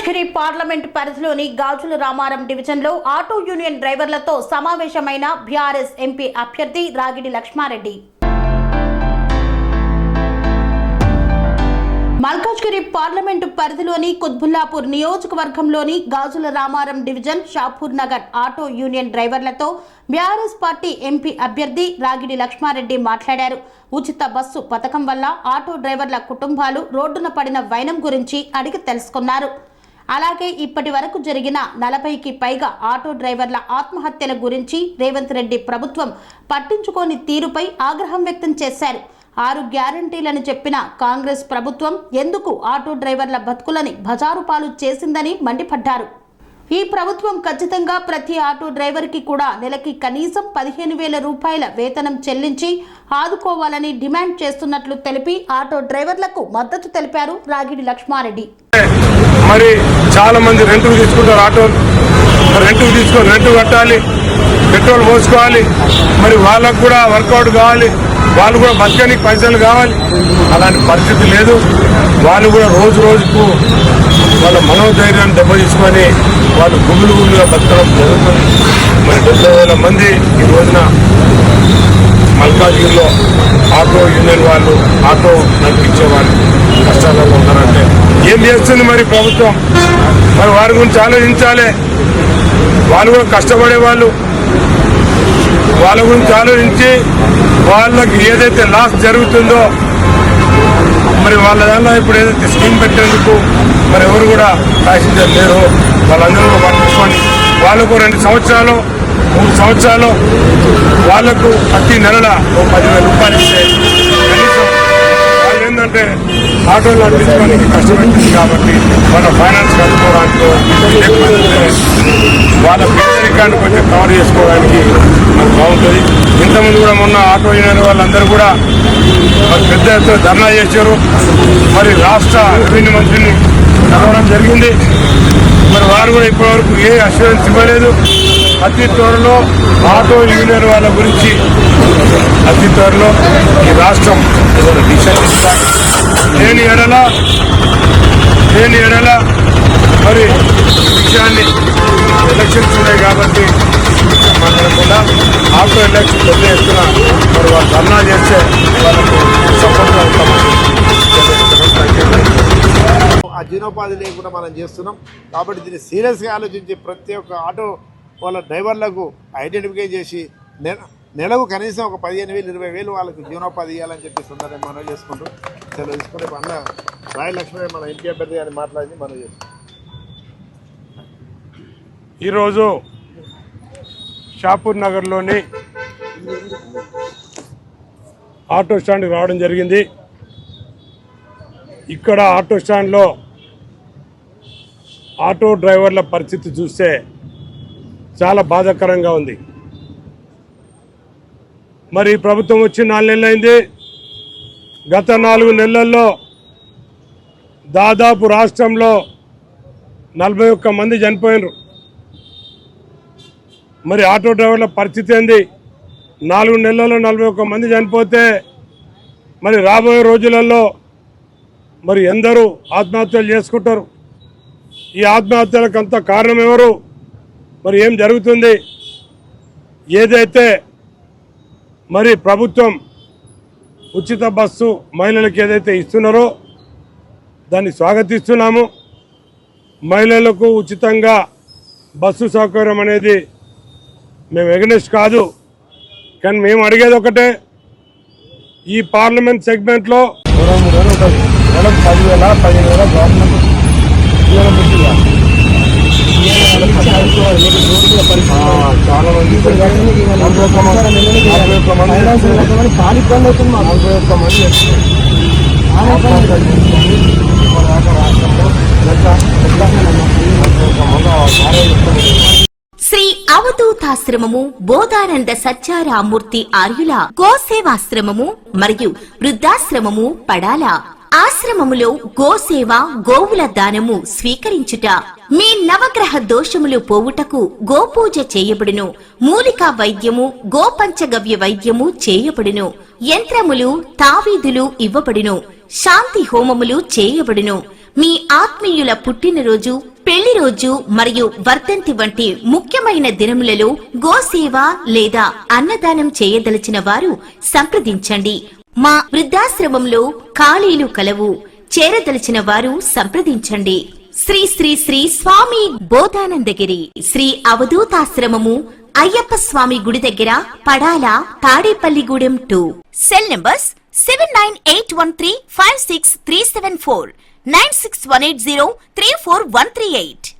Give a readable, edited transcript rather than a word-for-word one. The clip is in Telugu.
మల్కాజ్గిరి పార్లమెంట్ పరిధిలోని గాజుల రామారం డివిజన్లో ఆటో యూనియన్ డ్రైవర్లతో సమావేశమైన బీఆర్ఎస్ ఎంపీ అభ్యర్థి రాగిడి లక్ష్మారెడ్డి. మల్కాజ్గిరి పార్లమెంటు పరిధిలోని కుత్బుల్లాపూర్ నియోజకవర్గంలోని Gajularamaram division Shapur Nagar auto union డ్రైవర్లతో బీఆర్ఎస్ పార్టీ ఎంపీ అభ్యర్థి రాగిడి లక్ష్మారెడ్డి మాట్లాడారు. ఉచిత బస్సు పథకం వల్ల ఆటో డ్రైవర్ల కుటుంబాలు రోడ్డున పడిన వైనం గురించి అడిగి తెలుసుకున్నారు. అలాగే ఇప్పటి వరకు జరిగిన 40కి పైగా ఆటో డ్రైవర్ల ఆత్మహత్యల గురించి రేవంత్ రెడ్డి ప్రభుత్వం పట్టించుకోని తీరుపై ఆగ్రహం వ్యక్తం చేశారు. 6 గ్యారంటీలను చెప్పిన కాంగ్రెస్ ప్రభుత్వం ఎందుకు ఆటో డ్రైవర్ల బతుకులని బజారు పాలు చేసిందని మండిపడ్డారు. ఈ ప్రభుత్వం ఖచ్చితంగా ప్రతి ఆటో డ్రైవర్కి కూడా నెలకి కనీసం 15,000 రూపాయల వేతనం చెల్లించి ఆదుకోవాలని డిమాండ్ చేస్తున్నట్లు తెలిపి ఆటో డ్రైవర్లకు మద్దతు తెలిపారు రాగిడి లక్ష్మారెడ్డి. మరి చాలా మంది రెంట్కు తీసుకుంటారు. ఆటో రెంట్కు తీసుకొని రెంట్ కట్టాలి, పెట్రోల్ పోసుకోవాలి, మరి వాళ్ళకు కూడా వర్కౌట్ కావాలి, వాళ్ళు కూడా బతకడానికి పైసలు కావాలి. అలాంటి పరిస్థితి లేదు. వాళ్ళు కూడా రోజు రోజుకు వాళ్ళ మనోధైర్యాన్ని దెబ్బతీసుకొని వాళ్ళు గుంపులుగా బతకడం జరుగుతుంది. మరి 70,000 మంది ఈ రోజున మల్కాజ్గిరిలో ఆటో యూనియన్ వాళ్ళు, ఆటో నడిపించే వాళ్ళు కష్టాలలో ఉన్నారంటే ఏం చేస్తుంది మరి ప్రభుత్వం? మరి వారి గురించి ఆలోచించాలి. వాళ్ళు కూడా కష్టపడే వాళ్ళు, వాళ్ళ గురించి ఆలోచించి వాళ్ళకి ఏదైతే లాస్ జరుగుతుందో మరి వాళ్ళ దానిలో ఇప్పుడు ఏదైతే స్కీమ్ పెట్టేందుకు మరి ఎవరు కూడా ప్యాసింజర్ లేరు, వాళ్ళందరూ కూడా పట్టించుకొని వాళ్ళకు 2 సంవత్సరాలు 3 సంవత్సరాలు వాళ్లకు ప్రతి నెలల 10,000 రూపాయలు ఇస్తే కనీసం వాళ్ళు ఏంటంటే ఆటోలు నడిపించుకోవడానికి కష్టపడుతుంది కాబట్టి వాళ్ళ ఫైనాన్స్ కట్టుకోవడానికి వాళ్ళ పేదరికాన్ని కొంచెం కవర్ చేసుకోవడానికి మనకు బాగుంటుంది. ఇంతకుముందు కూడా మొన్న ఆటో యూనియన్ వాళ్ళందరూ కూడా మరి పెద్ద ఎత్తున ధర్నా చేశారు. మరి రాష్ట్ర రెవెన్యూ మంత్రిని కలవడం జరిగింది. మరి వారు కూడా ఇప్పటివరకు ఏ అష్యూరెన్స్ ఇవ్వలేదు. అతి త్వరలో ఆటో యూనియన్ వాళ్ళ గురించి అతి త్వరలో ఈ రాష్ట్రం డిసిషన్ ఇస్తారు. లేని ఎడల మరి విషయాన్ని ఎలక్షన్స్ ఉన్నాయి కాబట్టి మాట్లాడకుండా ఆటో ఎలక్షన్ పెద్ద ఎత్తున మరి వాళ్ళు ధర్నా చేస్తే వాళ్ళకు సపోర్ట్ అవుతామని ఆ జీవనోపాధి లేకుండా మనం చేస్తున్నాం. కాబట్టి దీన్ని సీరియస్గా ఆలోచించి ప్రతి ఒక్క ఆటో వాళ్ళ డ్రైవర్లకు ఐడెంటిఫై చేసి నెలకు కనీసం ఒక 15,000 20,000 వాళ్ళకి జీవనోపాధి ఇవ్వాలని చెప్పి సందర్భంగా మనం చేసుకుంటూ సెలవు తీసుకుంటే అన్న రాయి లక్ష్మీ మన ఎంపీ అభ్యర్థి గారిని మాట్లాడింది మనం చేస్తాం. ఈరోజు షాపూర్ నగర్లోని ఆటో స్టాండ్కి రావడం జరిగింది. ఇక్కడ ఆటో స్టాండ్లో ఆటో డ్రైవర్ల పరిస్థితి చూస్తే చాలా బాధాకరంగా ఉంది. మరి ప్రభుత్వం వచ్చి 4 నెలలు అయింది. గత 4 నెలల్లో దాదాపు రాష్ట్రంలో 41 మంది చనిపోయినారు. మరి ఆటో డ్రైవర్ల పరిస్థితి ఏంది? 4 నెలల్లో 41 మంది చనిపోతే మరి రాబోయే రోజులలో మరి ఎందరూ ఆత్మహత్యలు చేసుకుంటారు? ఈ ఆత్మహత్యలకు అంత కారణం ఎవరు? మరి ఏం జరుగుతుంది? ఏదైతే మరి ప్రభుత్వం ఉచిత బస్సు మహిళలకు ఏదైతే ఇస్తున్నారో దాన్ని స్వాగతిస్తున్నాము. మహిళలకు ఉచితంగా బస్సు సౌకర్యం అనేది మేము ఎగనెస్ట్ కాదు. కానీ మేము అడిగేది ఒకటే, ఈ పార్లమెంట్ సెగ్మెంట్లో 10,000 గవర్నమెంట్ చాలా మంది శ్రీ అవధూతాశ్రమము, బోధానంద సత్యారామూర్తి ఆర్యుల గోసేవాశ్రమము మరియు వృద్ధాశ్రమము పడాల. ఆశ్రమములో గోసేవ, గోవుల దానము స్వీకరించుట, మీ నవగ్రహ దోషములు పోవుటకు గోపూజ చేయబడును. మూలికా వైద్యము, గోపంచగవ్య వైద్యము చేయబడును. యంత్రములు, తావీదులు ఇవ్వబడును. శాంతి హోమములు చేయబడును. మీ ఆత్మీయుల పుట్టినరోజు, పెళ్లి రోజు మరియు వర్ధంతి వంటి ముఖ్యమైన దినములలో గోసేవ లేదా అన్నదానం చేయదలిచిన వారు సంప్రదించండి. మా వృద్ధాశ్రమంలో ఖాళీలు కలవు. చేరదలిచిన వారు సంప్రదించండి. శ్రీ శ్రీ శ్రీ స్వామి బోధానందగిరి శ్రీ అవధూతాశ్రమము, అయ్యప్ప స్వామి గుడి దగ్గర, పడాల, తాడేపల్లిగూడెం 2. Cell numbers 7981356374, 96180341138.